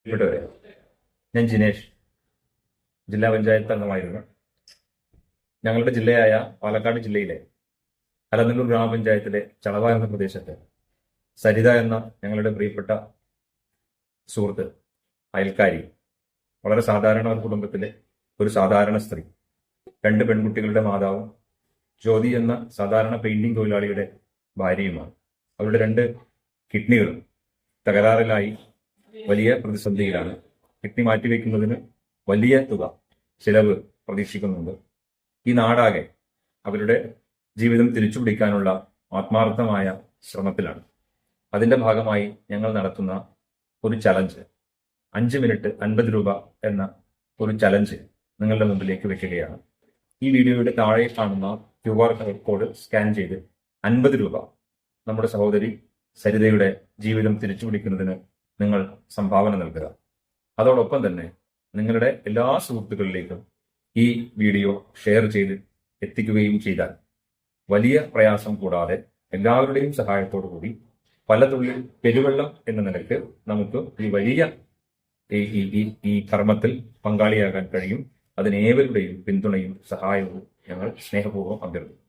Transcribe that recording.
പ്രിയപ്പെട്ടവരെ, ഞാൻ ജിനേഷ്, ജില്ലാ പഞ്ചായത്ത് അംഗമായിരുന്നു. ഞങ്ങളുടെ ജില്ലയായ പാലക്കാട് ജില്ലയിലെ അലനല്ലൂർ ഗ്രാമപഞ്ചായത്തിലെ ചളവ എന്ന പ്രദേശത്ത് സരിത എന്ന ഞങ്ങളുടെ പ്രിയപ്പെട്ട സുഹൃത്ത്, അയൽക്കാരി, വളരെ സാധാരണ ഒരു കുടുംബത്തിലെ ഒരു സാധാരണ സ്ത്രീ, 2 പെൺകുട്ടികളുടെ മാതാവും ജ്യോതി എന്ന സാധാരണ പെയിന്റിംഗ് തൊഴിലാളിയുടെ ഭാര്യയുമാണ്. അവരുടെ 2 കിഡ്നികളും തകരാറിലായി വലിയ പ്രതിസന്ധിയിലാണ്. കിഡ്നി മാറ്റിവെക്കുന്നതിന് വലിയ തുക ചിലവ് പ്രതീക്ഷിക്കുന്നുണ്ട്. ഈ നാടാകെ അവരുടെ ജീവിതം തിരിച്ചുപിടിക്കാനുള്ള ആത്മാർത്ഥമായ ശ്രമത്തിലാണ്. അതിന്റെ ഭാഗമായി ഞങ്ങൾ നടത്തുന്ന ഒരു ചലഞ്ച്, 5 മിനിറ്റ് 50 രൂപ എന്ന ഒരു ചലഞ്ച് നിങ്ങളുടെ മുമ്പിലേക്ക് വെക്കുകയാണ്. ഈ വീഡിയോയുടെ താഴെ കാണുന്ന QR കോഡ് സ്കാൻ ചെയ്ത് 50 രൂപ നമ്മുടെ സഹോദരി സരിതയുടെ ജീവിതം തിരിച്ചുപിടിക്കുന്നതിന് നിങ്ങൾ സംഭാവന നൽകുക. അതോടൊപ്പം തന്നെ നിങ്ങളുടെ എല്ലാ സുഹൃത്തുക്കളിലേക്കും ഈ വീഡിയോ ഷെയർ ചെയ്ത് എത്തിക്കുകയും ചെയ്താൽ വലിയ പ്രയാസം കൂടാതെ എല്ലാവരുടെയും സഹായത്തോടു കൂടി പല തുള്ളി പെരുവെള്ളം എന്ന നിലയ്ക്ക് നമുക്ക് ഈ വലിയ ഈ കർമ്മത്തിൽ പങ്കാളിയാകാൻ കഴിയും. അതിനേവരുടെയും പിന്തുണയും സഹായവും ഞങ്ങൾ സ്നേഹപൂർവ്വം അഭ്യർത്ഥിക്കുന്നു.